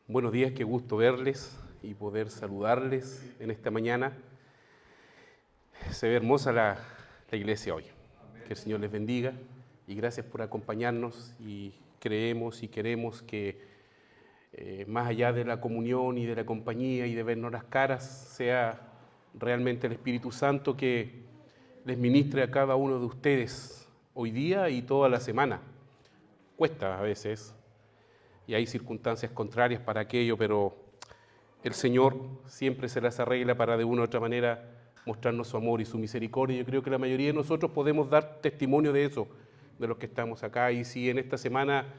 Buenos días, qué gusto verles y poder saludarles en esta mañana. Se ve hermosa la iglesia hoy. Que el Señor les bendiga y gracias por acompañarnos y creemos y queremos que más allá de la comunión y de la compañía y de vernos las caras, sea realmente el Espíritu Santo que les ministre a cada uno de ustedes hoy día y toda la semana. Cuesta a veces y hay circunstancias contrarias para aquello, pero el Señor siempre se las arregla para de una u otra manera mostrarnos su amor y su misericordia. Yo creo que la mayoría de nosotros podemos dar testimonio de eso, de los que estamos acá, y si en esta semana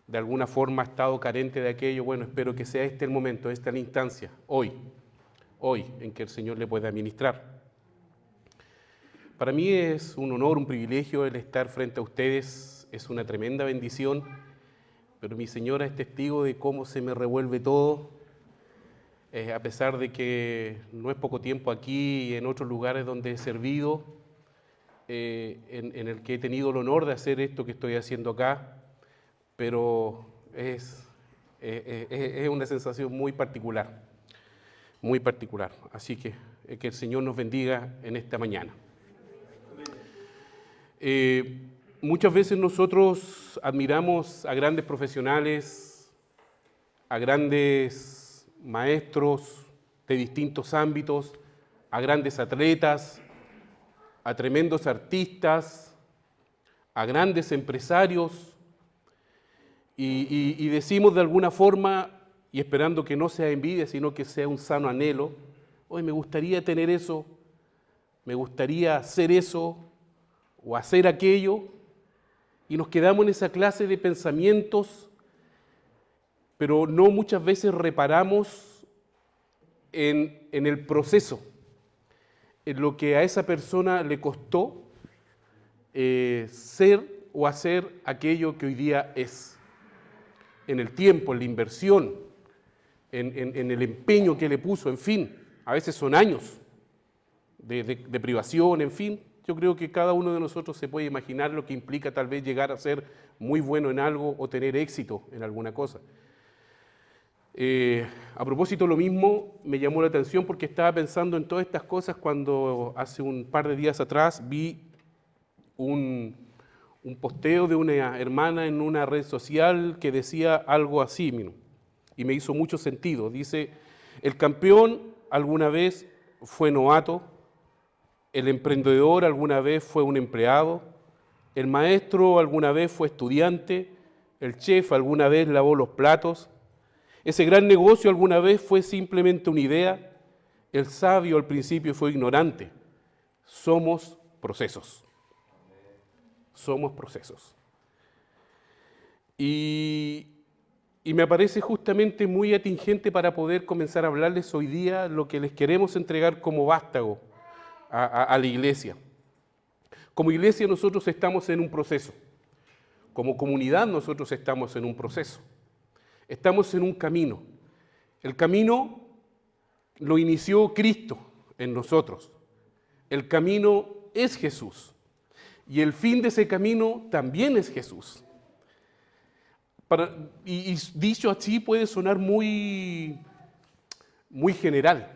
de alguna forma ha estado carente de aquello, bueno, espero que sea este el momento, esta la instancia, hoy, en que el Señor le pueda ministrar. Para mí es un honor, un privilegio el estar frente a ustedes, es una tremenda bendición, pero mi señora es testigo de cómo se me revuelve todo, a pesar de que no es poco tiempo aquí y en otros lugares donde he servido, en el que he tenido el honor de hacer esto que estoy haciendo acá, pero es una sensación muy particular, Así que el Señor nos bendiga en esta mañana. Muchas veces nosotros admiramos a grandes profesionales, a grandes maestros de distintos ámbitos, a grandes atletas, a tremendos artistas, a grandes empresarios, y decimos de alguna forma, y esperando que no sea envidia, sino que sea un sano anhelo, hoy me gustaría tener eso, me gustaría hacer eso, o hacer aquello, y nos quedamos en esa clase de pensamientos, pero no muchas veces reparamos en el proceso, en lo que a esa persona le costó ser o hacer aquello que hoy día es, en el tiempo, en la inversión, en el empeño que le puso, en fin, a veces son años de privación, en fin. Yo creo que cada uno de nosotros se puede imaginar lo que implica tal vez llegar a ser muy bueno en algo o tener éxito en alguna cosa. A propósito, lo mismo me llamó la atención porque estaba pensando en todas estas cosas cuando hace un par de días atrás vi un posteo de una hermana en una red social que decía algo así, y me hizo mucho sentido. Dice, el campeón alguna vez fue novato, el emprendedor alguna vez fue un empleado, el maestro alguna vez fue estudiante, el chef alguna vez lavó los platos, ese gran negocio alguna vez fue simplemente una idea, el sabio al principio fue ignorante. Somos procesos. Somos procesos. Y me parece justamente muy atingente para poder comenzar a hablarles hoy día lo que les queremos entregar como vástago a la iglesia. Como iglesia nosotros estamos en un proceso. Como comunidad nosotros estamos en un proceso. Estamos en un camino. El camino lo inició Cristo en nosotros. El camino es Jesús. Y el fin de ese camino también es Jesús. Y dicho así puede sonar muy general.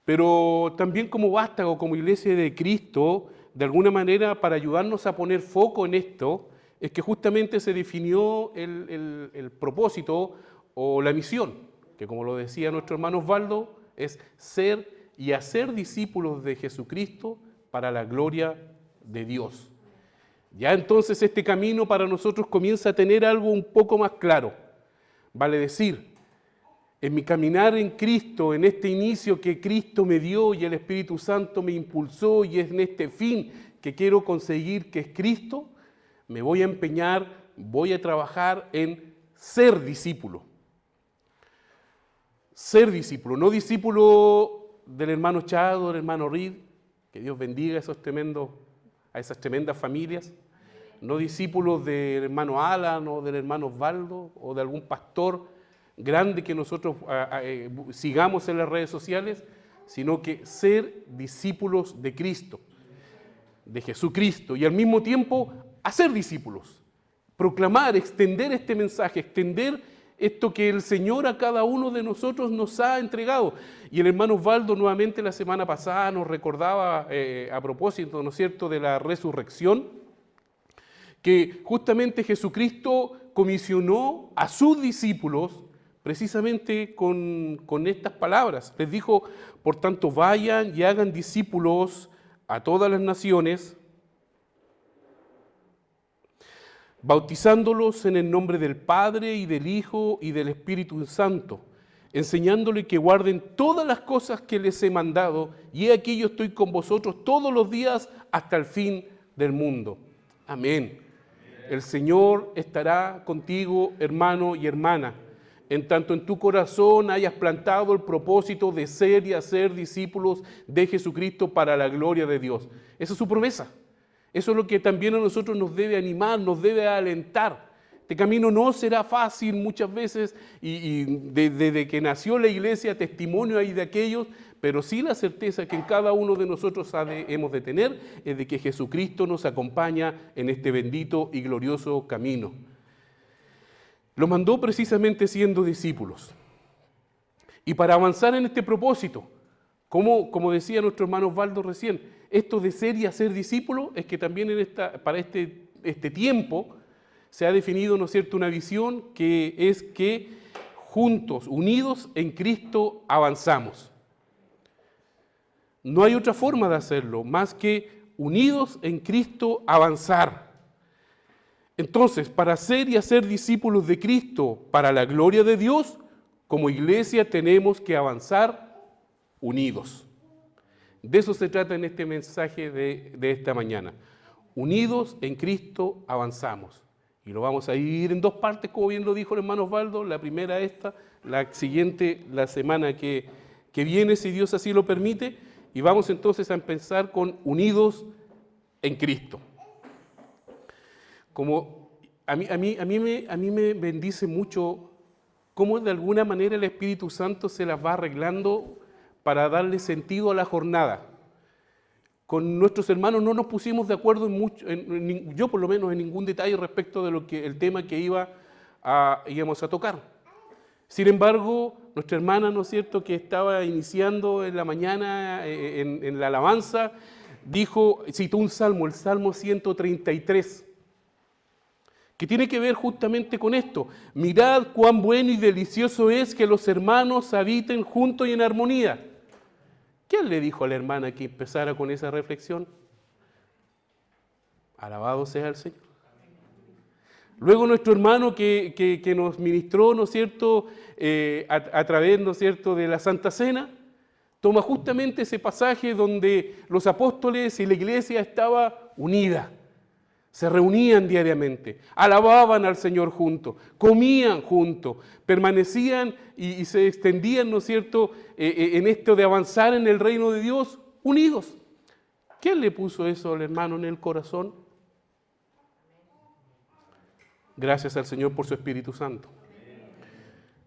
Pero también como vástago, como iglesia de Cristo, de alguna manera para ayudarnos a poner foco en esto, es que justamente se definió el propósito o la misión, que como lo decía nuestro hermano Osvaldo, es ser y hacer discípulos de Jesucristo para la gloria de Dios. Ya entonces este camino para nosotros comienza a tener algo un poco más claro. Vale decir, en mi caminar en Cristo, en este inicio que Cristo me dio y el Espíritu Santo me impulsó y es en este fin que quiero conseguir que es Cristo, me voy a empeñar, voy a trabajar en ser discípulo. Ser discípulo, no discípulo del hermano Chado, del hermano Reed, que Dios bendiga a esas tremendas familias, no discípulos del hermano Alan o del hermano Osvaldo o de algún pastor grande que nosotros sigamos en las redes sociales, sino que ser discípulos de Cristo, de Jesucristo, y al mismo tiempo hacer discípulos, proclamar, extender este mensaje, extender esto que el Señor a cada uno de nosotros nos ha entregado. Y el hermano Osvaldo nuevamente la semana pasada nos recordaba a propósito, ¿no es cierto?, de la resurrección, que justamente Jesucristo comisionó a sus discípulos precisamente con estas palabras. Les dijo, por tanto, vayan y hagan discípulos a todas las naciones, bautizándolos en el nombre del Padre y del Hijo y del Espíritu Santo, enseñándole que guarden todas las cosas que les he mandado, y he aquí yo estoy con vosotros todos los días hasta el fin del mundo. Amén. El Señor estará contigo, hermano y hermana, en tanto en tu corazón hayas plantado el propósito de ser y hacer discípulos de Jesucristo para la gloria de Dios. Esa es su promesa. Eso es lo que también a nosotros nos debe animar, nos debe alentar. Este camino no será fácil muchas veces y desde que nació la iglesia testimonio hay de aquellos, pero sí la certeza que en cada uno de nosotros hemos de tener es de que Jesucristo nos acompaña en este bendito y glorioso camino. Lo mandó precisamente siendo discípulos. Y para avanzar en este propósito, como decía nuestro hermano Osvaldo recién, esto de ser y hacer discípulos es que también para este tiempo se ha definido, ¿no es cierto?, una visión que es que juntos, unidos en Cristo, avanzamos. No hay otra forma de hacerlo más que unidos en Cristo avanzar. Entonces, para ser y hacer discípulos de Cristo para la gloria de Dios, como iglesia tenemos que avanzar unidos. De eso se trata en este mensaje de esta mañana. Unidos en Cristo avanzamos. Y lo vamos a dividir en dos partes, como bien lo dijo el hermano Osvaldo. La primera esta, la siguiente la semana que viene, si Dios así lo permite. Y vamos entonces a empezar con unidos en Cristo. Como a mí me bendice mucho cómo de alguna manera el Espíritu Santo se las va arreglando para darle sentido a la jornada. Con nuestros hermanos no nos pusimos de acuerdo en mucho, yo por lo menos en ningún detalle respecto de el tema que íbamos a tocar. Sin embargo, nuestra hermana, ¿no es cierto?, que estaba iniciando en la mañana en la alabanza, citó un salmo, el Salmo 133, que tiene que ver justamente con esto. Mirad cuán bueno y delicioso es que los hermanos habiten juntos y en armonía. ¿Quién le dijo a la hermana que empezara con esa reflexión? Alabado sea el Señor. Luego nuestro hermano que nos ministró, ¿no es cierto?, a través, ¿no es cierto?, de la Santa Cena, toma justamente ese pasaje donde los apóstoles y la iglesia estaba unida. Se reunían diariamente, alababan al Señor juntos, comían juntos, permanecían y se extendían, ¿no es cierto?, en esto de avanzar en el reino de Dios, unidos. ¿Quién le puso eso al hermano en el corazón? Gracias al Señor por su Espíritu Santo.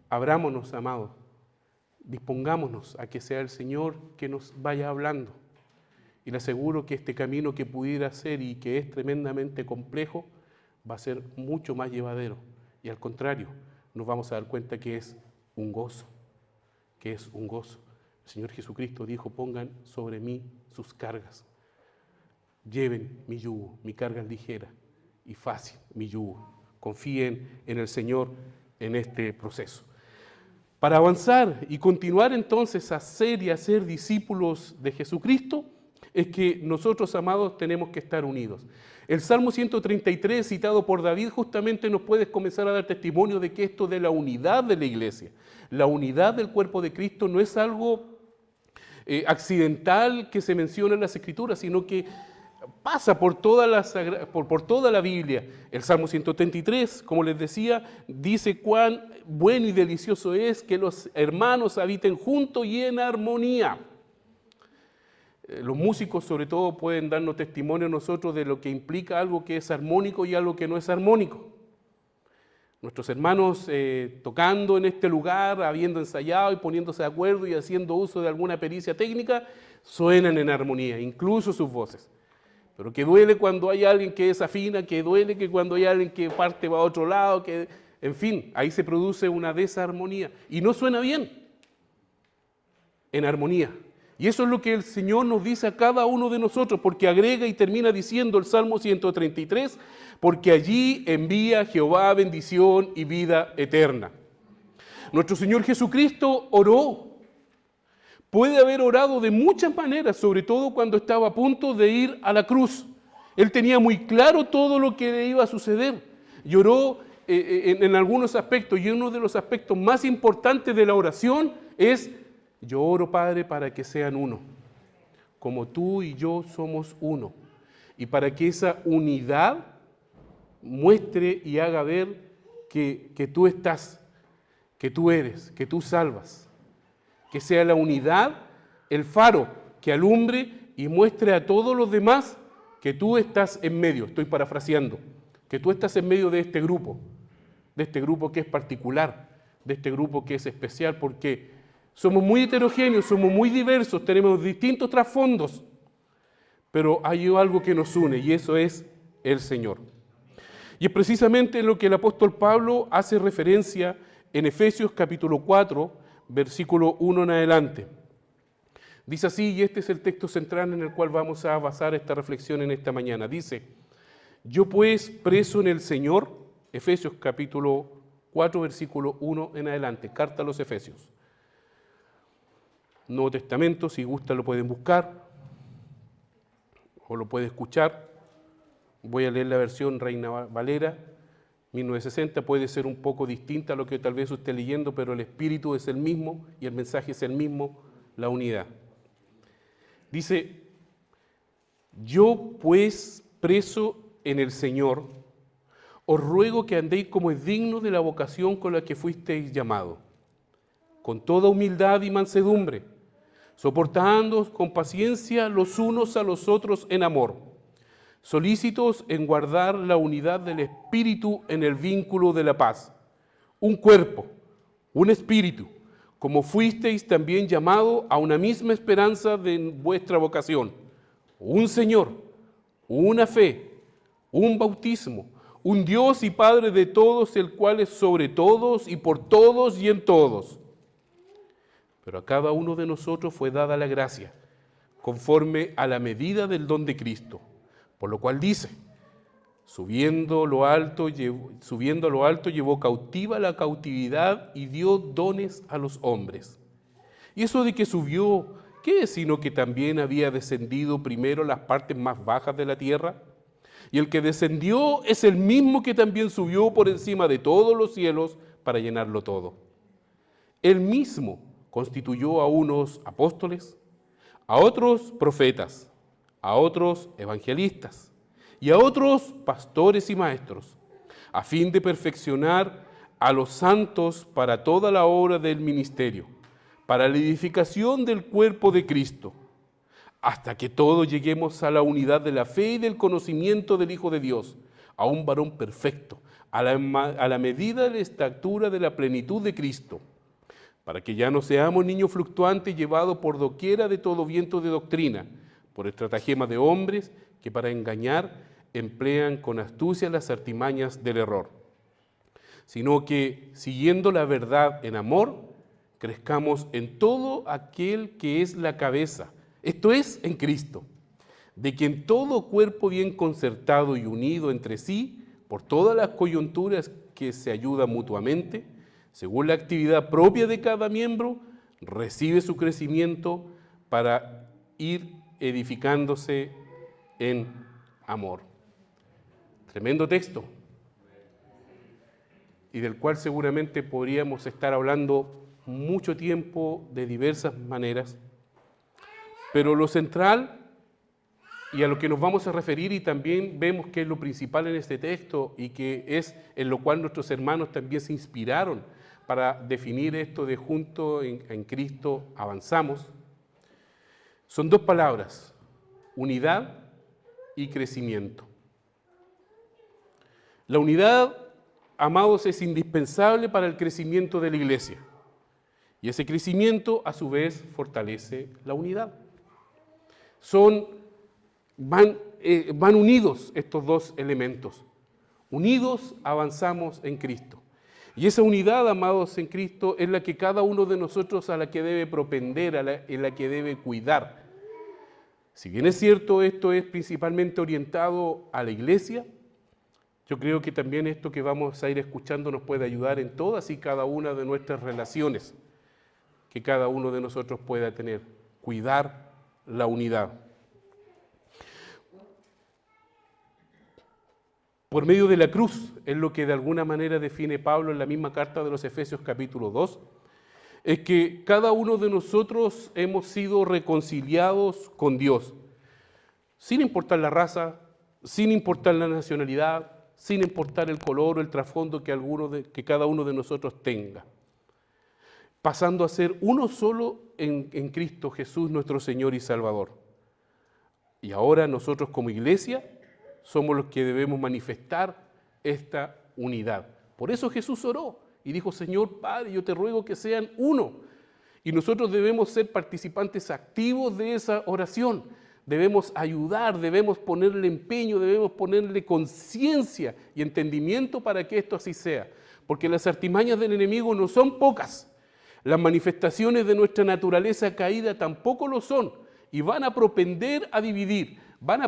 Abrámonos, amados, dispongámonos a que sea el Señor que nos vaya hablando. Y le aseguro que este camino que pudiera ser y que es tremendamente complejo, va a ser mucho más llevadero. Y al contrario, nos vamos a dar cuenta que es un gozo, que es un gozo. El Señor Jesucristo dijo, pongan sobre mí sus cargas. Lleven mi yugo, mi carga es ligera y fácil, mi yugo. Confíen en el Señor en este proceso. Para avanzar y continuar entonces a ser y a ser discípulos de Jesucristo, es que nosotros, amados, tenemos que estar unidos. El Salmo 133, citado por David, justamente nos puede comenzar a dar testimonio de que esto de la unidad de la iglesia, la unidad del cuerpo de Cristo no es algo accidental que se menciona en las Escrituras, sino que pasa por toda la Biblia. El Salmo 133, como les decía, dice cuán bueno y delicioso es que los hermanos habiten juntos y en armonía. Los músicos sobre todo pueden darnos testimonio a nosotros de lo que implica algo que es armónico y algo que no es armónico. Nuestros hermanos tocando en este lugar, habiendo ensayado y poniéndose de acuerdo y haciendo uso de alguna pericia técnica, suenan en armonía, incluso sus voces. Pero que duele cuando hay alguien que desafina, que duele que cuando hay alguien que parte va a otro lado, que En fin, ahí se produce una desarmonía y no suena bien en armonía. Y eso es lo que el Señor nos dice a cada uno de nosotros, porque agrega y termina diciendo el Salmo 133, porque allí envía Jehová bendición y vida eterna. Nuestro Señor Jesucristo oró. Puede haber orado de muchas maneras, sobre todo cuando estaba a punto de ir a la cruz. Él tenía muy claro todo lo que le iba a suceder. Y oró en algunos aspectos, y uno de los aspectos más importantes de la oración es: yo oro, Padre, para que sean uno, como tú y yo somos uno, y para que esa unidad muestre y haga ver que tú estás, que tú eres, que tú salvas. Que sea la unidad el faro que alumbre y muestre a todos los demás que tú estás en medio. Estoy parafraseando, que tú estás en medio de este grupo que es particular, de este grupo que es especial, porque somos muy heterogéneos, somos muy diversos, tenemos distintos trasfondos, pero hay algo que nos une y eso es el Señor. Y es precisamente lo que el apóstol Pablo hace referencia en Efesios capítulo 4, versículo 1 en adelante. Dice así, y este es el texto central en el cual vamos a basar esta reflexión en esta mañana. Dice: yo pues, preso en el Señor, Efesios capítulo 4, versículo 1 en adelante, carta a los Efesios. Nuevo Testamento, si gusta lo pueden buscar o lo puede escuchar. Voy a leer la versión Reina Valera 1960, puede ser un poco distinta a lo que tal vez usted esté leyendo, pero el espíritu es el mismo y el mensaje es el mismo, la unidad. Dice: yo pues, preso en el Señor, os ruego que andéis como es digno de la vocación con la que fuisteis llamados, con toda humildad y mansedumbre, soportándoos con paciencia los unos a los otros en amor, solícitos en guardar la unidad del Espíritu en el vínculo de la paz. Un cuerpo, un espíritu, como fuisteis también llamado a una misma esperanza de vuestra vocación. Un Señor, una fe, un bautismo, un Dios y Padre de todos, el cual es sobre todos y por todos y en todos. Pero a cada uno de nosotros fue dada la gracia, conforme a la medida del don de Cristo. Por lo cual dice: subiendo a lo alto llevó cautiva la cautividad y dio dones a los hombres. Y eso de que subió, ¿qué es sino que también había descendido primero las partes más bajas de la tierra? Y el que descendió es el mismo que también subió por encima de todos los cielos para llenarlo todo. Él mismo constituyó a unos apóstoles, a otros profetas, a otros evangelistas y a otros pastores y maestros, a fin de perfeccionar a los santos para toda la obra del ministerio, para la edificación del cuerpo de Cristo, hasta que todos lleguemos a la unidad de la fe y del conocimiento del Hijo de Dios, a un varón perfecto, a la medida de la estatura de la plenitud de Cristo, para que ya no seamos niños fluctuantes llevados por doquiera de todo viento de doctrina, por estratagema de hombres que para engañar emplean con astucia las artimañas del error, sino que, siguiendo la verdad en amor, crezcamos en todo aquel que es la cabeza, esto es, en Cristo, de quien todo cuerpo bien concertado y unido entre sí, por todas las coyunturas que se ayudan mutuamente, según la actividad propia de cada miembro, recibe su crecimiento para ir edificándose en amor. Tremendo texto, y del cual seguramente podríamos estar hablando mucho tiempo de diversas maneras, pero lo central y a lo que nos vamos a referir, y también vemos que es lo principal en este texto y que es en lo cual nuestros hermanos también se inspiraron para definir esto de junto en Cristo avanzamos, son dos palabras: unidad y crecimiento. La unidad, amados, es indispensable para el crecimiento de la iglesia. Y ese crecimiento, a su vez, fortalece la unidad. Van unidos estos dos elementos. Unidos avanzamos en Cristo. Y esa unidad, amados en Cristo, es la que cada uno de nosotros a la que debe propender, en la que debe cuidar. Si bien es cierto, esto es principalmente orientado a la iglesia, yo creo que también esto que vamos a ir escuchando nos puede ayudar en todas y cada una de nuestras relaciones que cada uno de nosotros pueda tener. Cuidar la unidad. Por medio de la cruz, es lo que de alguna manera define Pablo en la misma carta de los Efesios capítulo 2, es que cada uno de nosotros hemos sido reconciliados con Dios, sin importar la raza, sin importar la nacionalidad, sin importar el color o el trasfondo que cada uno de nosotros tenga, pasando a ser uno solo en Cristo Jesús, nuestro Señor y Salvador. Y ahora nosotros como iglesia somos los que debemos manifestar esta unidad. Por eso Jesús oró y dijo: Señor Padre, yo te ruego que sean uno. Y nosotros debemos ser participantes activos de esa oración. Debemos ayudar, debemos ponerle empeño, debemos ponerle conciencia y entendimiento para que esto así sea. Porque las artimañas del enemigo no son pocas. Las manifestaciones de nuestra naturaleza caída tampoco lo son. Y van a propender a dividir, van a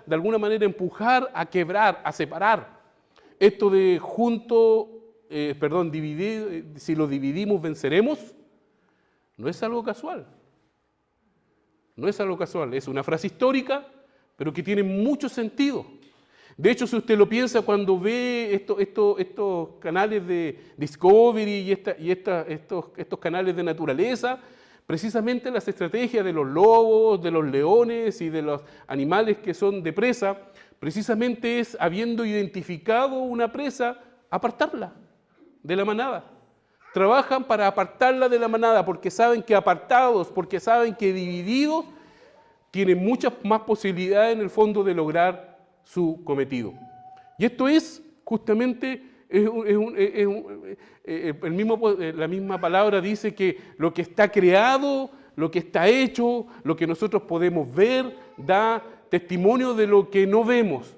de alguna manera empujar a quebrar, a separar. Esto de dividir, si lo dividimos venceremos, no es algo casual. No es algo casual, es una frase histórica, pero que tiene mucho sentido. De hecho, si usted lo piensa cuando ve estos canales de Discovery y estos canales de naturaleza, precisamente las estrategias de los lobos, de los leones y de los animales que son de presa, precisamente es, habiendo identificado una presa, apartarla de la manada. Trabajan para apartarla de la manada porque saben que apartados, porque saben que divididos, tienen muchas más posibilidades en el fondo de lograr su cometido. Y esto es justamente, la misma palabra dice que lo que está creado, lo que está hecho, lo que nosotros podemos ver, da testimonio de lo que no vemos,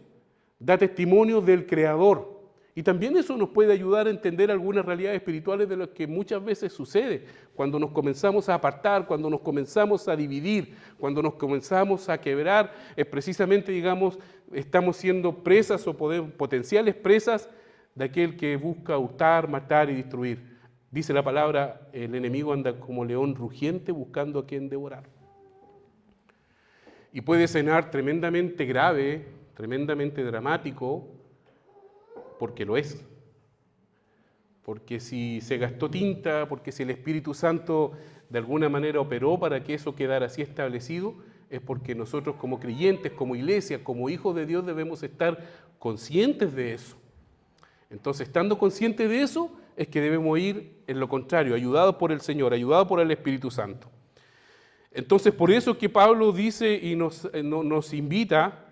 da testimonio del Creador. Y también eso nos puede ayudar a entender algunas realidades espirituales de lo que muchas veces sucede cuando nos comenzamos a apartar, cuando nos comenzamos a dividir, cuando nos comenzamos a quebrar, es precisamente, digamos, estamos siendo presas o potenciales presas de aquel que busca hurtar, matar y destruir. Dice la palabra, el enemigo anda como león rugiente buscando a quien devorar. Y puede sonar tremendamente grave, tremendamente dramático, porque lo es. Porque si se gastó tinta, porque si el Espíritu Santo de alguna manera operó para que eso quedara así establecido, es porque nosotros como creyentes, como iglesia, como hijos de Dios debemos estar conscientes de eso. Entonces, estando conscientes de eso, es que debemos ir en lo contrario, ayudados por el Señor, ayudados por el Espíritu Santo. Entonces, por eso que Pablo dice y nos invita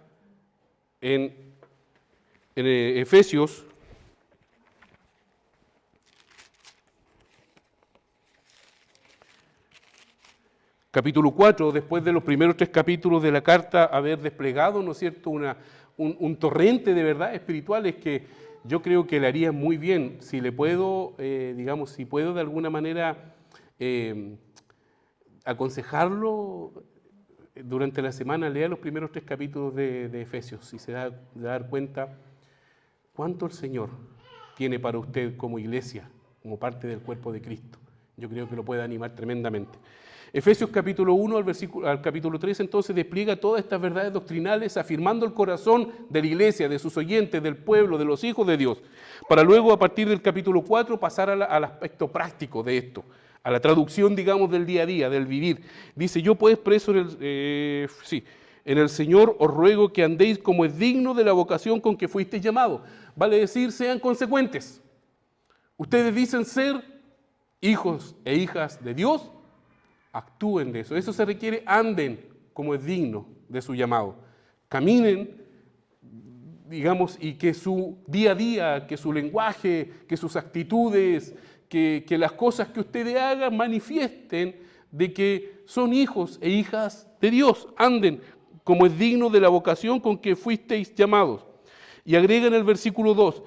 en Efesios, capítulo 4, después de los primeros 3 capítulos de la carta, haber desplegado, ¿no es cierto?, un torrente de verdades espirituales que yo creo que le haría muy bien, si le puedo, si puedo de alguna manera aconsejarlo durante la semana, lea los primeros 3 capítulos de Efesios y se va a dar cuenta cuánto el Señor tiene para usted como iglesia, como parte del cuerpo de Cristo. Yo creo que lo puede animar tremendamente. Efesios capítulo 1 al capítulo 3 entonces despliega todas estas verdades doctrinales afirmando el corazón de la iglesia, de sus oyentes, del pueblo, de los hijos de Dios, para luego a partir del capítulo 4 pasar al aspecto práctico de esto, a la traducción, digamos, del día a día, del vivir. Dice: yo pues preso en el Señor os ruego que andéis como es digno de la vocación con que fuisteis llamados. Vale decir, sean consecuentes. Ustedes dicen ser hijos e hijas de Dios, actúen de eso. Eso se requiere, anden como es digno de su llamado. Caminen, digamos, y que su día a día, que su lenguaje, que sus actitudes, que las cosas que ustedes hagan manifiesten de que son hijos e hijas de Dios. Anden como es digno de la vocación con que fuisteis llamados. Y agrega en el versículo 2,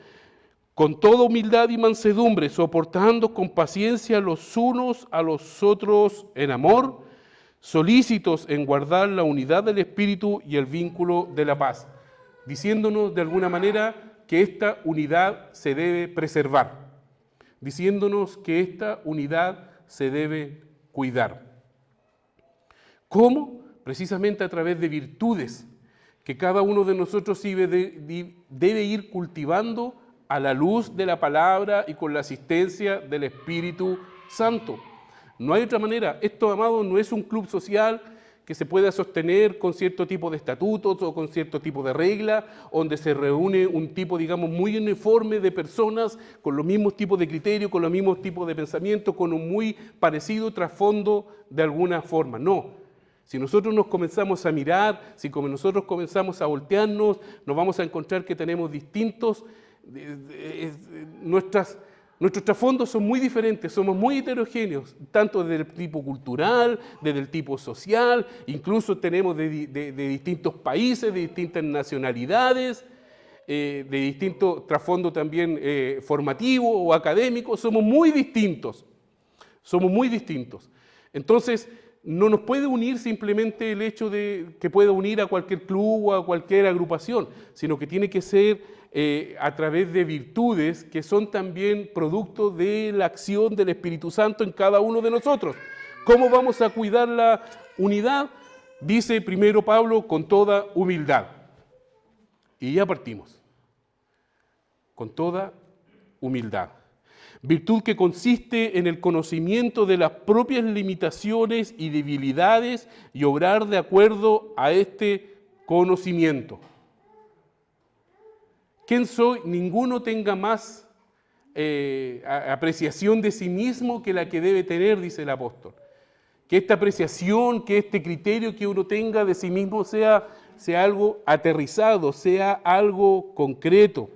con toda humildad y mansedumbre, soportando con paciencia los unos a los otros en amor, solícitos en guardar la unidad del Espíritu y el vínculo de la paz, diciéndonos de alguna manera que esta unidad se debe preservar, diciéndonos que esta unidad se debe cuidar. ¿Cómo? Precisamente a través de virtudes que cada uno de nosotros debe ir cultivando a la luz de la palabra y con la asistencia del Espíritu Santo. No hay otra manera. Esto, amados, no es un club social que se pueda sostener con cierto tipo de estatutos o con cierto tipo de reglas, donde se reúne un tipo, digamos, muy uniforme de personas con los mismos tipos de criterios, con los mismos tipos de pensamientos, con un muy parecido trasfondo de alguna forma. No. Si nosotros nos comenzamos a mirar, si como nosotros comenzamos a voltearnos, nos vamos a encontrar que tenemos distintos, nuestros trasfondos son muy diferentes, somos muy heterogéneos, tanto desde el tipo cultural, desde el tipo social, incluso tenemos de distintos países, de distintas nacionalidades, de distintos trasfondos también formativos o académicos, somos muy distintos. Entonces, no nos puede unir simplemente el hecho de que pueda unir a cualquier club o a cualquier agrupación, sino que tiene que ser a través de virtudes que son también producto de la acción del Espíritu Santo en cada uno de nosotros. ¿Cómo vamos a cuidar la unidad? Dice primero Pablo, con toda humildad. Y ya partimos. Con toda humildad. Virtud que consiste en el conocimiento de las propias limitaciones y debilidades y obrar de acuerdo a este conocimiento. ¿Quién soy? Ninguno tenga más apreciación de sí mismo que la que debe tener, dice el apóstol. Que esta apreciación, que este criterio que uno tenga de sí mismo sea algo aterrizado, sea algo concreto.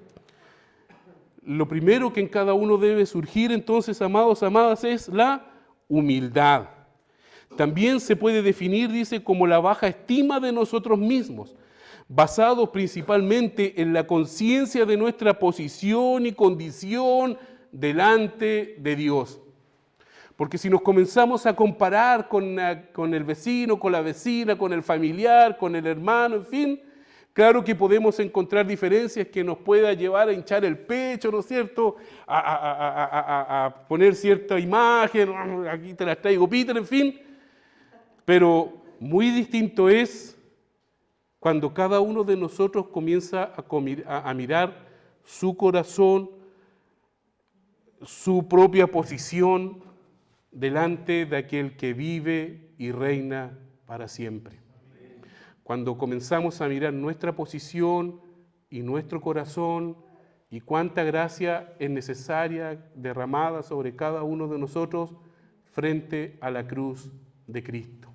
Lo primero que en cada uno debe surgir entonces, amados, amadas, es la humildad. También se puede definir, dice, como la baja estima de nosotros mismos, basado principalmente en la conciencia de nuestra posición y condición delante de Dios. Porque si nos comenzamos a comparar con el vecino, con la vecina, con el familiar, con el hermano, en fin, claro que podemos encontrar diferencias que nos pueda llevar a hinchar el pecho, ¿no es cierto? A poner cierta imagen, aquí te las traigo, Peter, en fin. Pero muy distinto es cuando cada uno de nosotros comienza a mirar su corazón, su propia posición delante de aquel que vive y reina para siempre. Cuando comenzamos a mirar nuestra posición y nuestro corazón y cuánta gracia es necesaria derramada sobre cada uno de nosotros frente a la cruz de Cristo.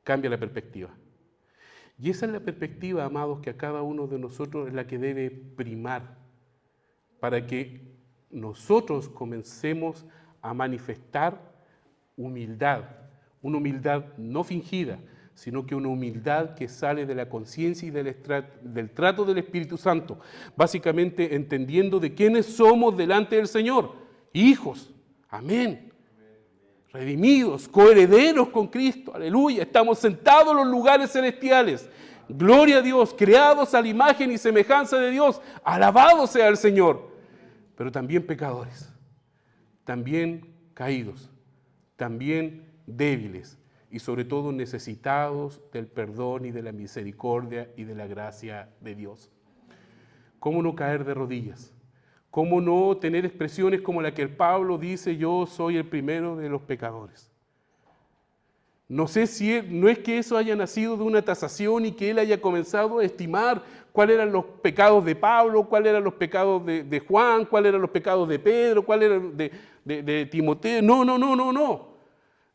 Cambia la perspectiva. Y esa es la perspectiva, amados, que a cada uno de nosotros es la que debe primar para que nosotros comencemos a manifestar humildad, una humildad no fingida, sino que una humildad que sale de la conciencia y del trato del Espíritu Santo, básicamente entendiendo de quiénes somos delante del Señor, hijos, amén, redimidos, coherederos con Cristo, aleluya, estamos sentados en los lugares celestiales, gloria a Dios, creados a la imagen y semejanza de Dios, alabado sea el Señor, pero también pecadores, también caídos, también débiles, y sobre todo necesitados del perdón y de la misericordia y de la gracia de Dios. ¿Cómo no caer de rodillas? ¿Cómo no tener expresiones como la que el Pablo dice, yo soy el primero de los pecadores? No sé si no es que eso haya nacido de una tasación y que él haya comenzado a estimar cuáles eran los pecados de Pablo, cuáles eran los pecados de Juan, cuáles eran los pecados de Pedro, cuáles eran de Timoteo. No.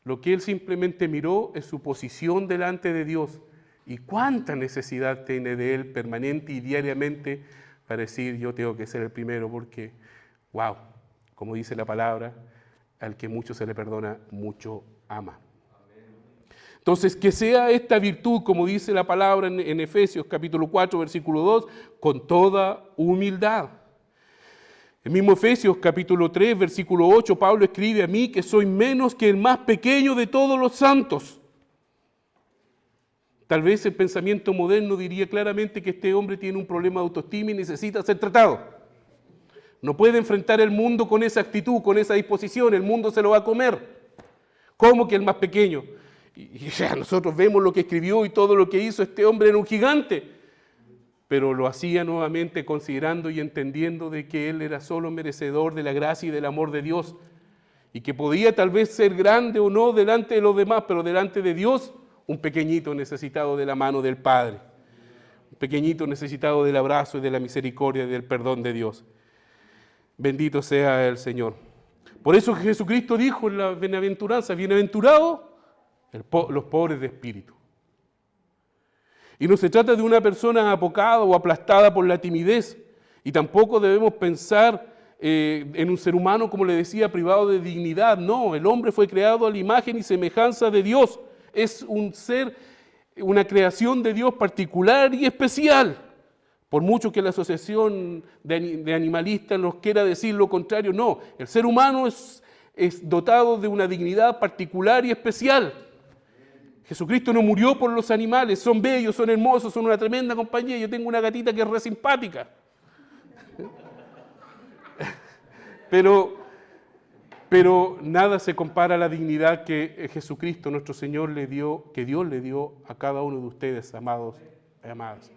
Lo que él simplemente miró es su posición delante de Dios y cuánta necesidad tiene de él permanente y diariamente para decir yo tengo que ser el primero porque, wow, como dice la palabra, al que mucho se le perdona, mucho ama. Entonces, que sea esta virtud, como dice la palabra en Efesios capítulo 4, versículo 2, con toda humildad. El mismo Efesios capítulo 3, versículo 8, Pablo escribe: a mí que soy menos que el más pequeño de todos los santos. Tal vez el pensamiento moderno diría claramente que este hombre tiene un problema de autoestima y necesita ser tratado. No puede enfrentar el mundo con esa actitud, con esa disposición, el mundo se lo va a comer. ¿Cómo que el más pequeño? Y ya nosotros vemos lo que escribió y todo lo que hizo este hombre, era un gigante. Pero lo hacía nuevamente considerando y entendiendo de que él era solo merecedor de la gracia y del amor de Dios, y que podía tal vez ser grande o no delante de los demás, pero delante de Dios, un pequeñito necesitado de la mano del Padre, un pequeñito necesitado del abrazo y de la misericordia y del perdón de Dios. Bendito sea el Señor. Por eso Jesucristo dijo en la bienaventuranza: bienaventurados los pobres de espíritu. Y no se trata de una persona apocada o aplastada por la timidez, y tampoco debemos pensar en un ser humano, como le decía, privado de dignidad. No, el hombre fue creado a la imagen y semejanza de Dios. Es un ser, una creación de Dios particular y especial. Por mucho que la asociación de animalistas nos quiera decir lo contrario, no. El ser humano es dotado de una dignidad particular y especial. Jesucristo no murió por los animales, son bellos, son hermosos, son una tremenda compañía. Yo tengo una gatita que es re simpática. Pero nada se compara a la dignidad que Jesucristo, nuestro Señor, le dio, que Dios le dio a cada uno de ustedes, amados y amadas.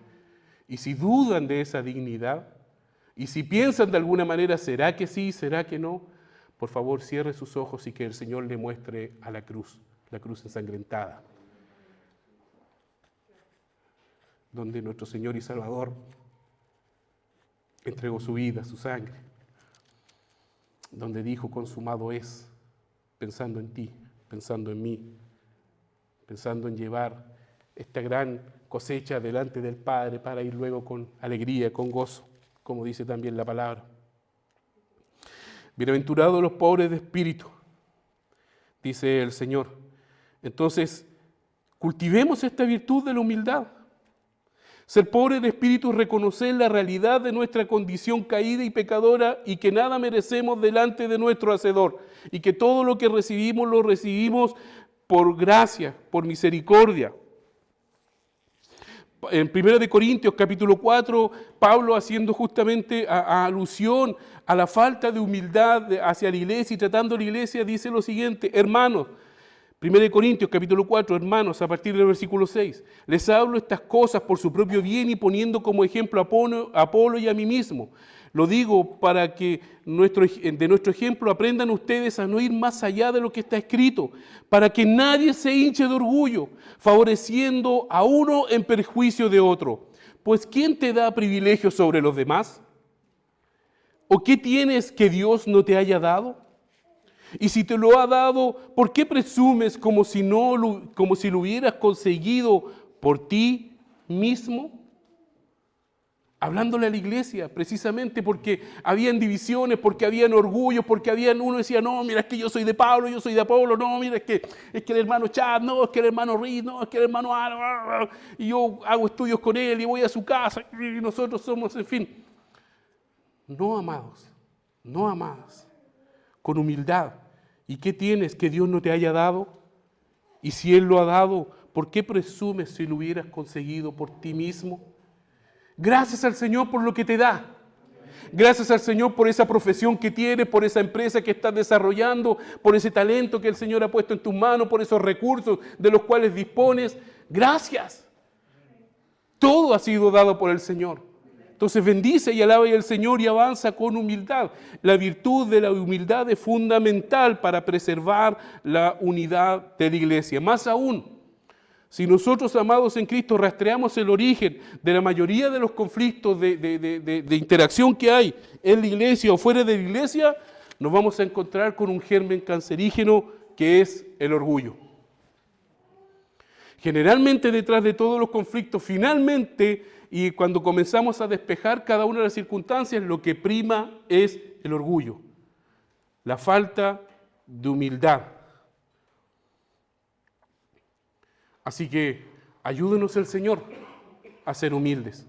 Y si dudan de esa dignidad, y si piensan de alguna manera, ¿será que sí, será que no? Por favor, cierre sus ojos y que el Señor le muestre a la cruz ensangrentada, donde nuestro Señor y Salvador entregó su vida, su sangre, donde dijo: consumado es, pensando en ti, pensando en mí, pensando en llevar esta gran cosecha delante del Padre para ir luego con alegría, con gozo, como dice también la palabra. Bienaventurados los pobres de espíritu, dice el Señor. Entonces, cultivemos esta virtud de la humildad. Ser pobre de espíritu es reconocer la realidad de nuestra condición caída y pecadora, y que nada merecemos delante de nuestro Hacedor, y que todo lo que recibimos lo recibimos por gracia, por misericordia. En 1 Corintios capítulo 4, Pablo, haciendo justamente alusión a la falta de humildad hacia la iglesia y tratando a la iglesia, dice lo siguiente: hermanos, 1 Corintios capítulo 4, hermanos, a partir del versículo 6, les hablo estas cosas por su propio bien y poniendo como ejemplo a Apolo y a mí mismo. Lo digo para que de nuestro ejemplo aprendan ustedes a no ir más allá de lo que está escrito, para que nadie se hinche de orgullo, favoreciendo a uno en perjuicio de otro. Pues ¿quién te da privilegio sobre los demás? ¿O qué tienes que Dios no te haya dado? Y si te lo ha dado, ¿por qué presumes como si lo hubieras conseguido por ti mismo? Hablándole a la iglesia, precisamente porque habían divisiones, porque habían orgullos, porque uno decía: no, mira, es que yo soy de Pablo, yo soy de Apolo, no, mira, es que el hermano Chad, no, es que el hermano Riz, no, es que el hermano Aro, y yo hago estudios con él y voy a su casa, y nosotros somos, en fin. No, amados, no, amadas, con humildad. ¿Y qué tienes que Dios no te haya dado? Y si Él lo ha dado, ¿por qué presumes si lo hubieras conseguido por ti mismo? Gracias al Señor por lo que te da. Gracias al Señor por esa profesión que tienes, por esa empresa que estás desarrollando, por ese talento que el Señor ha puesto en tus manos, por esos recursos de los cuales dispones. Gracias. Todo ha sido dado por el Señor. Entonces bendice y alaba al Señor y avanza con humildad. La virtud de la humildad es fundamental para preservar la unidad de la iglesia. Más aún, si nosotros, amados en Cristo, rastreamos el origen de la mayoría de los conflictos de interacción que hay en la iglesia o fuera de la iglesia, nos vamos a encontrar con un germen cancerígeno que es el orgullo. Generalmente detrás de todos los conflictos, finalmente, y cuando comenzamos a despejar cada una de las circunstancias, lo que prima es el orgullo, la falta de humildad. Así que ayúdenos el Señor a ser humildes.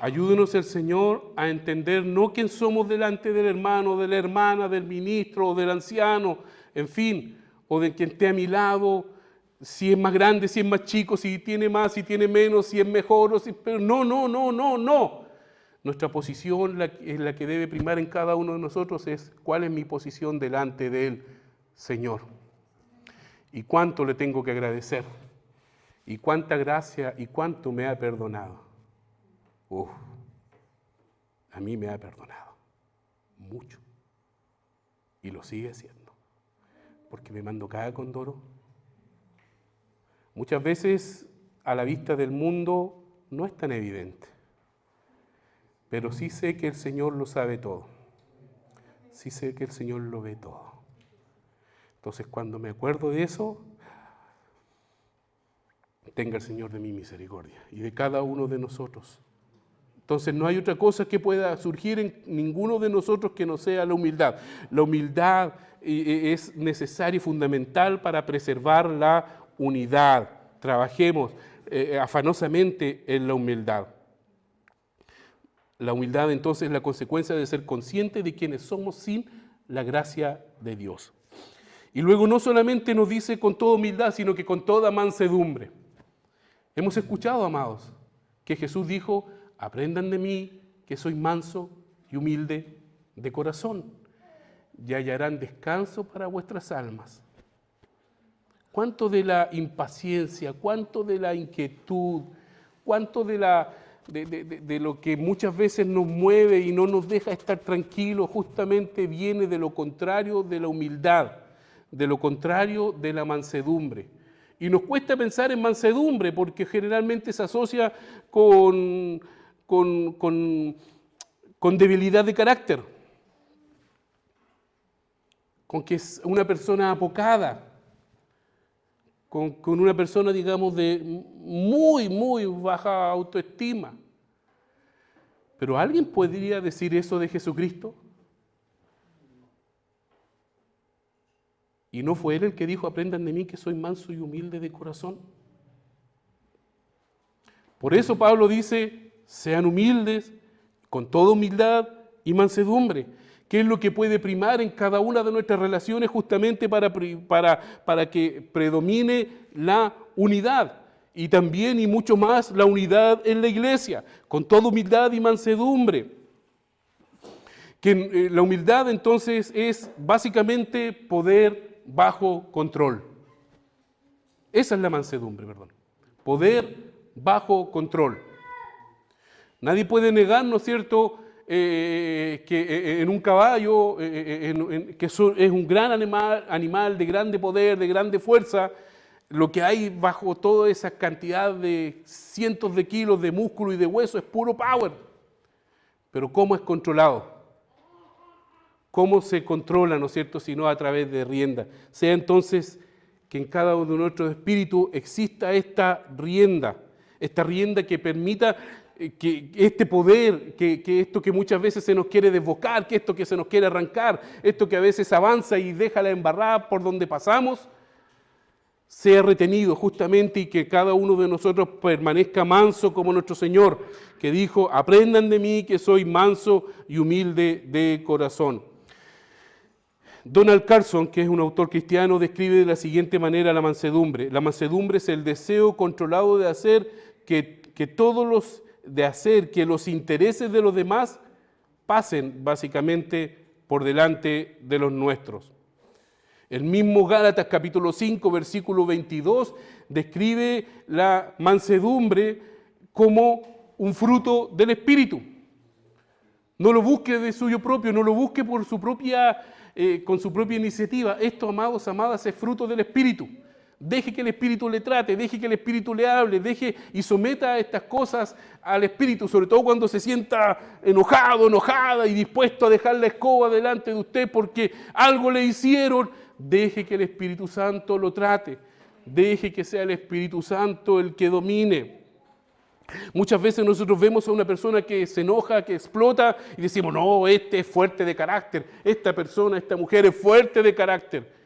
Ayúdenos el Señor a entender no quién somos delante del hermano, de la hermana, del ministro o del anciano, en fin, o de quien esté a mi lado, si es más grande, si es más chico, si tiene más, si tiene menos, si es mejor, pero no. Nuestra posición, la que debe primar en cada uno de nosotros, es cuál es mi posición delante del Señor. Y cuánto le tengo que agradecer, y cuánta gracia y cuánto me ha perdonado. A mí me ha perdonado mucho y lo sigue haciendo, porque me mando cada condoro. Muchas veces a la vista del mundo no es tan evidente, pero sí sé que el Señor lo sabe todo, sí sé que el Señor lo ve todo. Entonces, cuando me acuerdo de eso, tenga el Señor de mí misericordia y de cada uno de nosotros. Entonces no hay otra cosa que pueda surgir en ninguno de nosotros que no sea la humildad. La humildad es necesaria y fundamental para preservar la unidad. Trabajemos afanosamente en la humildad. La humildad entonces es la consecuencia de ser conscientes de quienes somos sin la gracia de Dios. Y luego no solamente nos dice con toda humildad, sino que con toda mansedumbre. Hemos escuchado, amados, que Jesús dijo: aprendan de mí, que soy manso y humilde de corazón, y hallarán descanso para vuestras almas. ¿Cuánto de la impaciencia, cuánto de la inquietud, cuánto de lo que muchas veces nos mueve y no nos deja estar tranquilos, justamente viene de lo contrario de la humildad, de lo contrario de la mansedumbre? Y nos cuesta pensar en mansedumbre porque generalmente se asocia con debilidad de carácter, con que es una persona apocada, con una persona, digamos, de muy baja autoestima. ¿Pero alguien podría decir eso de Jesucristo? ¿Y no fue Él el que dijo: aprendan de mí que soy manso y humilde de corazón? Por eso Pablo dice: sean humildes, con toda humildad y mansedumbre. ¿Qué es lo que puede primar en cada una de nuestras relaciones justamente para que predomine la unidad? Y también y mucho más la unidad en la iglesia, con toda humildad y mansedumbre. Que la humildad entonces es básicamente poder bajo control. Esa es la mansedumbre, poder bajo control. Nadie puede negar, ¿no es cierto?, que en un caballo, que es un gran animal de grande poder, de grande fuerza, lo que hay bajo toda esa cantidad de cientos de kilos de músculo y de hueso es puro power. Pero ¿cómo es controlado? ¿Cómo se controla, no es cierto?, si no a través de rienda? Sea entonces que en cada uno de nuestros espíritus exista esta rienda que permita que este poder, que esto que muchas veces se nos quiere desbocar, que esto que se nos quiere arrancar, esto que a veces avanza y deja la embarrada por donde pasamos, sea retenido justamente y que cada uno de nosotros permanezca manso como nuestro Señor, que dijo: aprendan de mí que soy manso y humilde de corazón. Donald Carson, que es un autor cristiano, describe de la siguiente manera la mansedumbre. La mansedumbre es el deseo controlado de hacer que los intereses de los demás pasen básicamente por delante de los nuestros. El mismo Gálatas capítulo 5, versículo 22, describe la mansedumbre como un fruto del Espíritu. No lo busque de suyo propio, no lo busque por con su propia iniciativa. Esto, amados, amadas, es fruto del Espíritu. Deje que el Espíritu le trate, deje que el Espíritu le hable, deje y someta estas cosas al Espíritu, sobre todo cuando se sienta enojado, enojada y dispuesto a dejar la escoba delante de usted porque algo le hicieron. Deje que el Espíritu Santo lo trate, deje que sea el Espíritu Santo el que domine. Muchas veces nosotros vemos a una persona que se enoja, que explota y decimos: no, este es fuerte de carácter, esta persona, esta mujer es fuerte de carácter.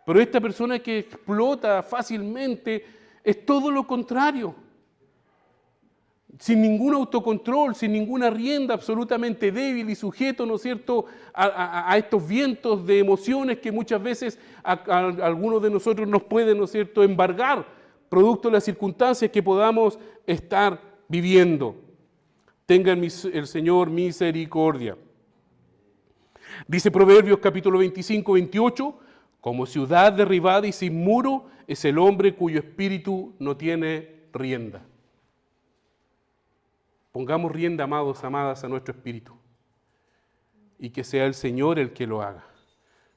Pero esta persona que explota fácilmente es todo lo contrario. sin ningún autocontrol, sin ninguna rienda, absolutamente débil y sujeto, ¿no es cierto?, a estos vientos de emociones que muchas veces a algunos de nosotros nos pueden, ¿no es cierto?, embargar, producto de las circunstancias que podamos estar viviendo. Tenga el Señor misericordia. Dice Proverbios capítulo 25, 28, como ciudad derribada y sin muro es el hombre cuyo espíritu no tiene rienda. Pongamos rienda, amados, amadas, a nuestro espíritu y que sea el Señor el que lo haga,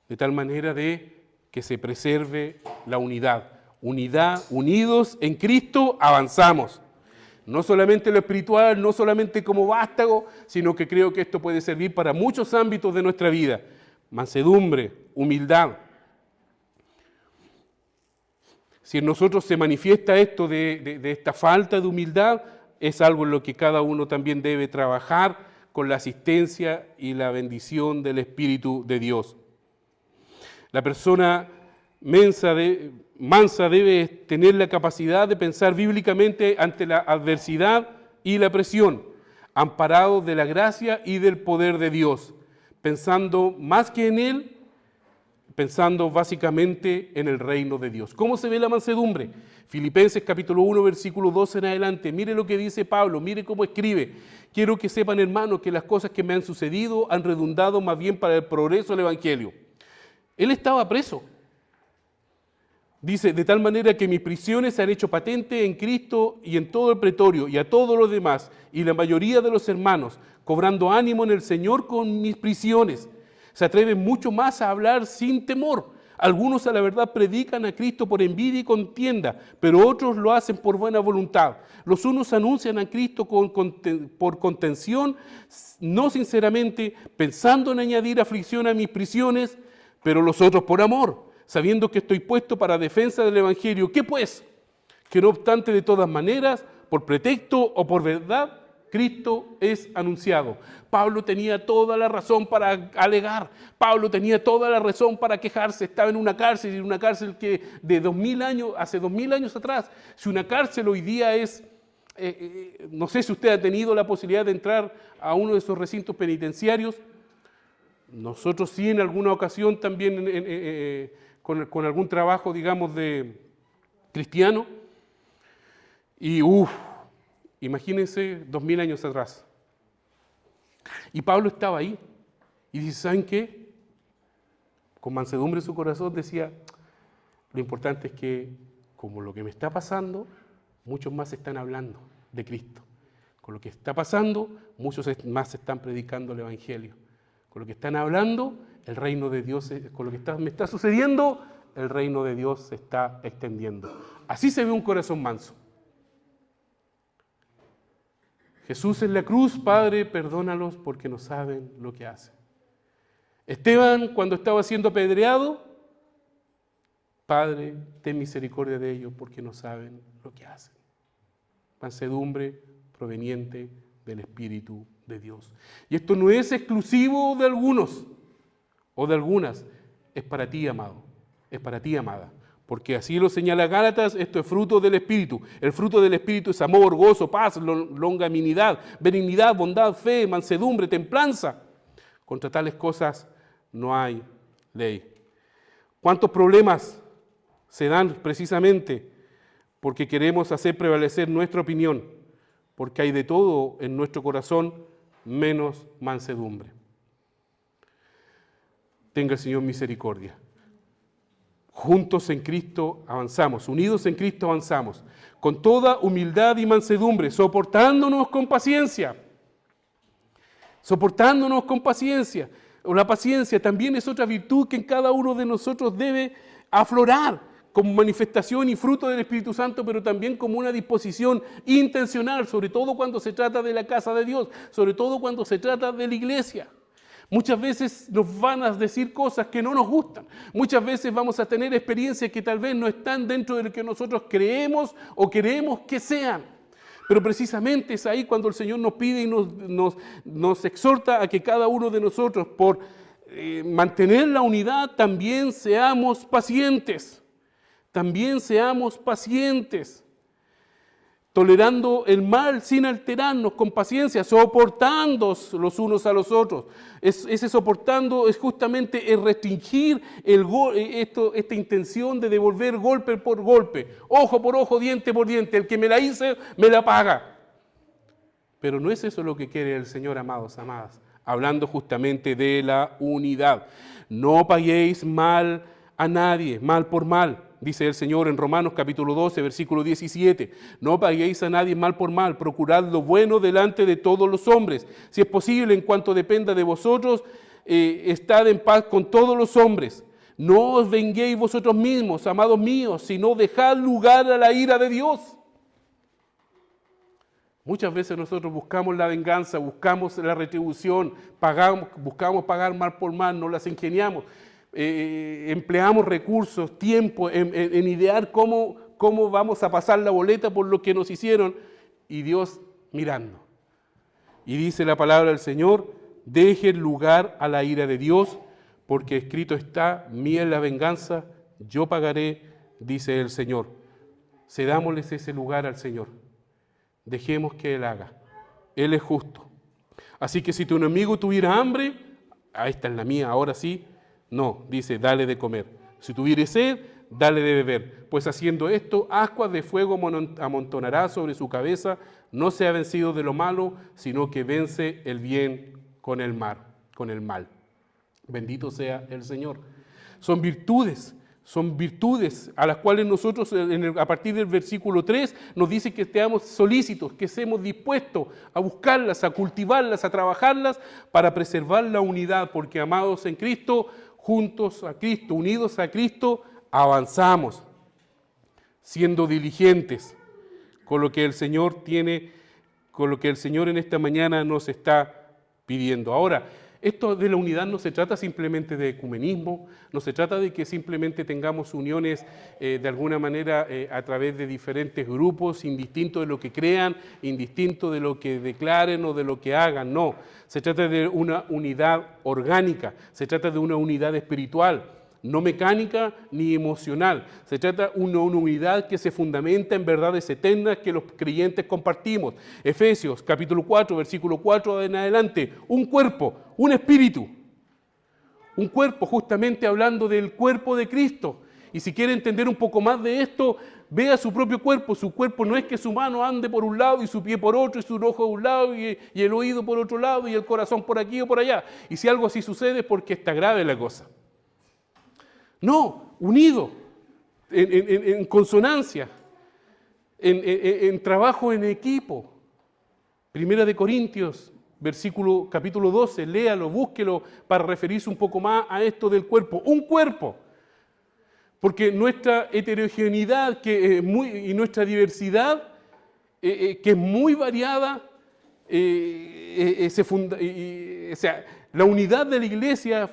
de tal manera de que se preserve la unidad. Unidad, unidos en Cristo, avanzamos. No solamente lo espiritual, no solamente como vástago, sino que creo que esto puede servir para muchos ámbitos de nuestra vida. Mansedumbre, humildad. Si en nosotros se manifiesta esto de esta falta de humildad, es algo en lo que cada uno también debe trabajar con la asistencia y la bendición del Espíritu de Dios. La persona mansa debe tener la capacidad de pensar bíblicamente ante la adversidad y la presión, amparado de la gracia y del poder de Dios, pensando más que en Él, pensando básicamente en el reino de Dios. ¿Cómo se ve la mansedumbre? Filipenses capítulo 1, versículo 12 en adelante. Mire lo que dice Pablo, mire cómo escribe. Quiero que sepan, hermanos, que las cosas que me han sucedido han redundado más bien para el progreso del Evangelio. Él estaba preso. Dice, de tal manera que mis prisiones se han hecho patente en Cristo y en todo el pretorio y a todos los demás y la mayoría de los hermanos, cobrando ánimo en el Señor con mis prisiones. Se atreven mucho más a hablar sin temor. Algunos a la verdad predican a Cristo por envidia y contienda, pero otros lo hacen por buena voluntad. Los unos anuncian a Cristo por contención, no sinceramente, pensando en añadir aflicción a mis prisiones, pero los otros por amor, sabiendo que estoy puesto para defensa del Evangelio. ¿Qué pues? Que no obstante, de todas maneras, por pretexto o por verdad, Cristo es anunciado. Pablo tenía toda la razón para alegar. Pablo tenía toda la razón para quejarse. Estaba en una cárcel que de 2000 años, hace 2000 años atrás, si una cárcel hoy día es, no sé si usted ha tenido la posibilidad de entrar a uno de esos recintos penitenciarios. Nosotros sí en alguna ocasión también con algún trabajo, digamos, de cristiano. Y imagínense 2000 años atrás. Y Pablo estaba ahí y dice, ¿saben qué? Con mansedumbre en su corazón decía, lo importante es que como lo que me está pasando, muchos más están hablando de Cristo. Con lo que está pasando, muchos más están predicando el Evangelio. Con lo que están hablando, el reino de Dios, con lo que me está sucediendo, el reino de Dios se está extendiendo. Así se ve un corazón manso. Jesús en la cruz, Padre, perdónalos porque no saben lo que hacen. Esteban, cuando estaba siendo apedreado, Padre, ten misericordia de ellos porque no saben lo que hacen. Mansedumbre proveniente del Espíritu de Dios. Y esto no es exclusivo de algunos o de algunas, es para ti, amado, es para ti, amada. Porque así lo señala Gálatas, esto es fruto del Espíritu. El fruto del Espíritu es amor, gozo, paz, longanimidad, benignidad, bondad, fe, mansedumbre, templanza. Contra tales cosas no hay ley. ¿Cuántos problemas se dan precisamente porque queremos hacer prevalecer nuestra opinión? Porque hay de todo en nuestro corazón menos mansedumbre. Tenga el Señor misericordia. Juntos en Cristo avanzamos, unidos en Cristo avanzamos, con toda humildad y mansedumbre, soportándonos con paciencia. Soportándonos con paciencia. La paciencia también es otra virtud que en cada uno de nosotros debe aflorar como manifestación y fruto del Espíritu Santo, pero también como una disposición intencional, sobre todo cuando se trata de la casa de Dios, sobre todo cuando se trata de la iglesia. Muchas veces nos van a decir cosas que no nos gustan. Muchas veces vamos a tener experiencias que tal vez no están dentro de lo que nosotros creemos o queremos que sean. Pero precisamente es ahí cuando el Señor nos pide y nos exhorta a que cada uno de nosotros, por mantener la unidad, también seamos pacientes. También seamos pacientes. tolerando el mal sin alterarnos, con paciencia, soportándoos los unos a los otros. Ese soportando es justamente el restringir esta intención de devolver golpe por golpe, ojo por ojo, diente por diente. El que me la hice, me la paga. Pero no es eso lo que quiere el Señor, amados, amadas. Hablando justamente de la unidad. No paguéis mal a nadie, mal por mal. Dice el Señor en Romanos capítulo 12, versículo 17. No paguéis a nadie mal por mal, procurad lo bueno delante de todos los hombres. Si es posible, en cuanto dependa de vosotros, estad en paz con todos los hombres. No os venguéis vosotros mismos, amados míos, sino dejad lugar a la ira de Dios. Muchas veces nosotros buscamos la venganza, buscamos la retribución, buscamos pagar mal por mal, nos las ingeniamos. Empleamos recursos, tiempo en idear cómo vamos a pasar la boleta por lo que nos hicieron, y Dios mirando. Y dice la palabra del Señor: dejen lugar a la ira de Dios, porque escrito está: mía es la venganza, yo pagaré, dice el Señor. Cedámosles ese lugar al Señor. Dejemos que Él haga. Él es justo. Así que si tu enemigo tuviera hambre, esta es la mía, ahora sí. No, dice, dale de comer. Si tuviere sed, dale de beber. Pues haciendo esto, ascuas de fuego amontonará sobre su cabeza. No sea vencido de lo malo, sino que vence el bien con el mal. Bendito sea el Señor. Son virtudes a las cuales nosotros, a partir del versículo 3, nos dice que estemos solícitos, que estemos dispuestos a buscarlas, a cultivarlas, a trabajarlas para preservar la unidad, porque amados en Cristo, juntos a Cristo, unidos a Cristo, avanzamos, siendo diligentes con lo que el Señor tiene, con lo que el Señor en esta mañana nos está pidiendo. Ahora, esto de la unidad no se trata simplemente de ecumenismo, no se trata de que simplemente tengamos uniones de alguna manera a través de diferentes grupos, indistinto de lo que crean, indistinto de lo que declaren o de lo que hagan, no. Se trata de una unidad orgánica, se trata de una unidad espiritual, no mecánica ni emocional. Se trata de una unidad que se fundamenta en verdades eternas que los creyentes compartimos. Efesios capítulo 4, versículo 4 en adelante. Un cuerpo, un espíritu. Un cuerpo, justamente hablando del cuerpo de Cristo. Y si quiere entender un poco más de esto, vea su propio cuerpo. Su cuerpo no es que su mano ande por un lado y su pie por otro, y su ojo de un lado y el oído por otro lado y el corazón por aquí o por allá. Y si algo así sucede es porque está grave la cosa. No, unido, en consonancia, en trabajo en equipo. Primera de Corintios, capítulo 12, léalo, búsquelo para referirse un poco más a esto del cuerpo. Un cuerpo, porque nuestra heterogeneidad y nuestra diversidad, que es muy variada, la unidad de la iglesia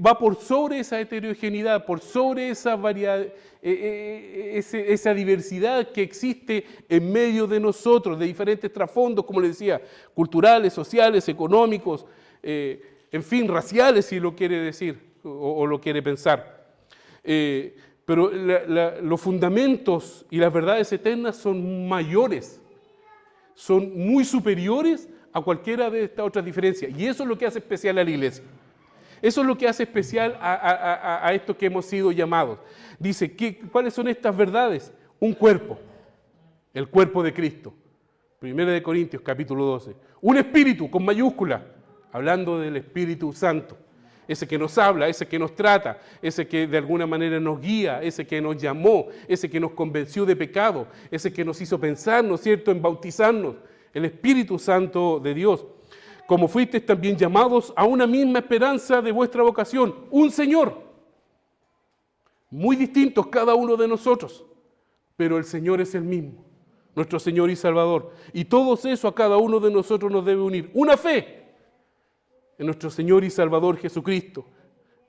va por sobre esa heterogeneidad, por sobre esa variedad, esa diversidad que existe en medio de nosotros, de diferentes trasfondos, como les decía, culturales, sociales, económicos, en fin, raciales, si lo quiere decir o lo quiere pensar. Pero los fundamentos y las verdades eternas son mayores, son muy superiores a cualquiera de estas otras diferencias. Y eso es lo que hace especial a la iglesia. Eso es lo que hace especial a esto que hemos sido llamados. Dice, ¿cuáles son estas verdades? Un cuerpo, el cuerpo de Cristo. Primera de Corintios, capítulo 12. Un espíritu, con mayúscula, hablando del Espíritu Santo. Ese que nos habla, ese que nos trata, ese que de alguna manera nos guía, ese que nos llamó, ese que nos convenció de pecado, ese que nos hizo pensar, ¿no es cierto?, en bautizarnos. El Espíritu Santo de Dios. Como fuisteis también llamados a una misma esperanza de vuestra vocación, un Señor. Muy distintos cada uno de nosotros, pero el Señor es el mismo, nuestro Señor y Salvador. Y todo eso a cada uno de nosotros nos debe unir. Una fe en nuestro Señor y Salvador Jesucristo,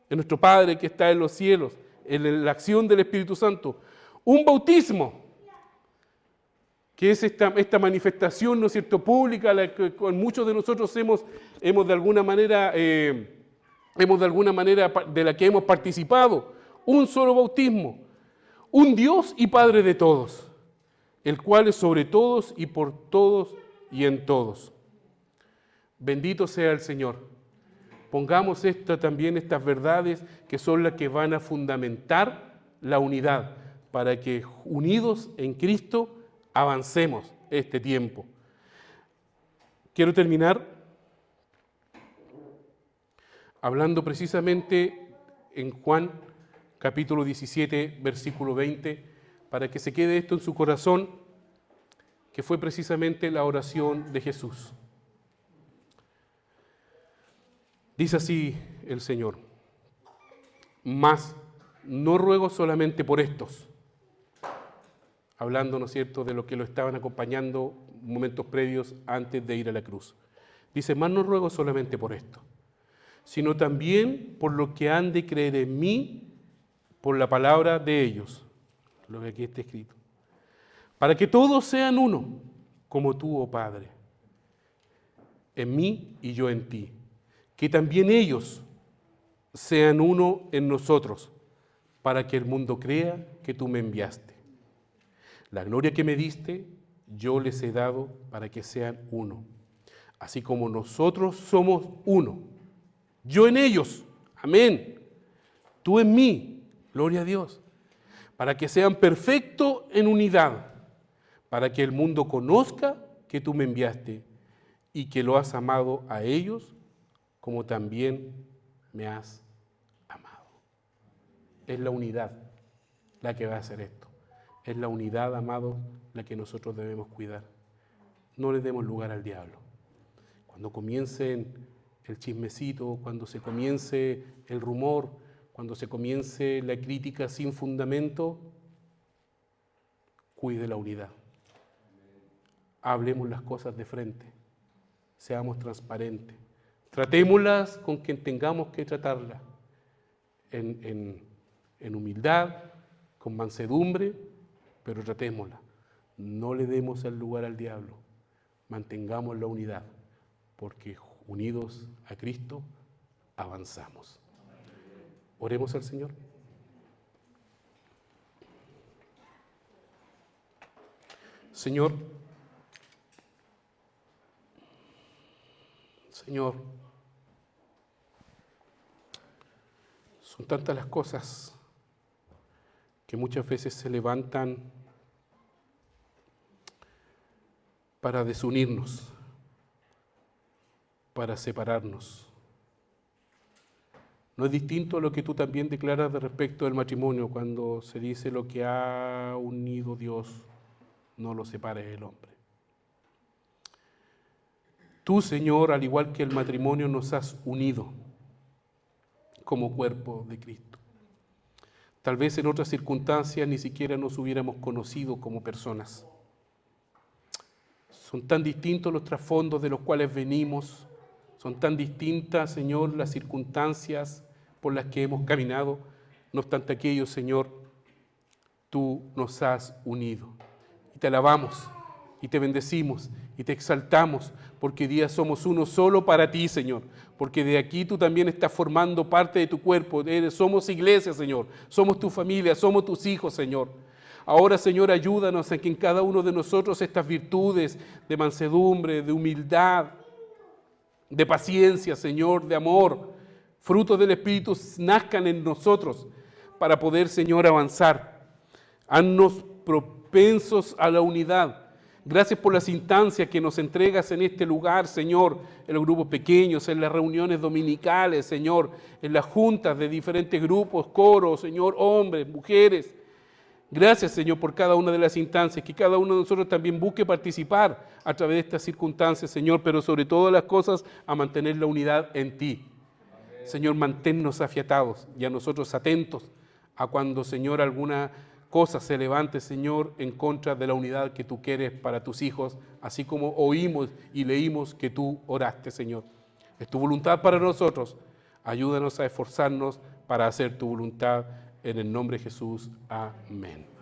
en nuestro Padre que está en los cielos, en la acción del Espíritu Santo. Un bautismo, que es esta manifestación, ¿no es cierto?, pública, la que con muchos de nosotros hemos de alguna manera de la que hemos participado. Un solo bautismo, un Dios y Padre de todos. el cual es sobre todos y por todos y en todos. Bendito sea el Señor. Pongamos también estas verdades que son las que van a fundamentar la unidad, para que unidos en Cristo avancemos este tiempo. Quiero terminar hablando precisamente en Juan capítulo 17, versículo 20, para que se quede esto en su corazón, que fue precisamente la oración de Jesús. Dice así el Señor: mas no ruego solamente por estos, hablando, ¿no es cierto?, de lo que lo estaban acompañando momentos previos antes de ir a la cruz. Dice, mas no ruego solamente por esto, sino también por lo que han de creer en mí por la palabra de ellos, lo que aquí está escrito, para que todos sean uno, como tú, oh Padre, en mí y yo en ti, que también ellos sean uno en nosotros, para que el mundo crea que tú me enviaste. La gloria que me diste, yo les he dado para que sean uno, así como nosotros somos uno. Yo en ellos, amén. Tú en mí, gloria a Dios, para que sean perfectos en unidad, para que el mundo conozca que tú me enviaste y que lo has amado a ellos como también me has amado. Es la unidad la que va a hacer esto. Es la unidad, amados, la que nosotros debemos cuidar. No le demos lugar al diablo. Cuando comiencen el chismecito, cuando se comience el rumor, cuando se comience la crítica sin fundamento, cuide la unidad. Hablemos las cosas de frente, seamos transparentes, tratémoslas con quien tengamos que tratarlas, en humildad, con mansedumbre, pero tratémosla. No le demos el lugar al diablo, mantengamos la unidad, porque unidos a Cristo avanzamos. Oremos al Señor. Señor, son tantas las cosas que muchas veces se levantan para desunirnos, para separarnos. No es distinto a lo que tú también declaras de respecto del matrimonio, cuando se dice lo que ha unido Dios, no lo separe el hombre. Tú, Señor, al igual que el matrimonio, nos has unido como cuerpo de Cristo. Tal vez en otras circunstancias ni siquiera nos hubiéramos conocido como personas. Son tan distintos los trasfondos de los cuales venimos, son tan distintas, Señor, las circunstancias por las que hemos caminado. No obstante aquello, Señor, tú nos has unido. Y te alabamos, y te bendecimos, y te exaltamos, porque hoy día somos uno solo para ti, Señor. Porque de aquí tú también estás formando parte de tu cuerpo. Somos iglesia, Señor. Somos tu familia, somos tus hijos, Señor. Ahora, Señor, ayúdanos a que en cada uno de nosotros estas virtudes de mansedumbre, de humildad, de paciencia, Señor, de amor, frutos del Espíritu nazcan en nosotros para poder, Señor, avanzar. Haznos propensos a la unidad. Gracias por las instancias que nos entregas en este lugar, Señor, en los grupos pequeños, en las reuniones dominicales, Señor, en las juntas de diferentes grupos, coros, Señor, hombres, mujeres. Gracias, Señor, por cada una de las instancias, que cada uno de nosotros también busque participar a través de estas circunstancias, Señor, pero sobre todas las cosas a mantener la unidad en ti. Amén. Señor, manténnos afiatados y a nosotros atentos a cuando, Señor, alguna cosa se levante, Señor, en contra de la unidad que tú quieres para tus hijos, así como oímos y leímos que tú oraste, Señor. Es tu voluntad para nosotros. Ayúdanos a esforzarnos para hacer tu voluntad. En el nombre de Jesús. Amén.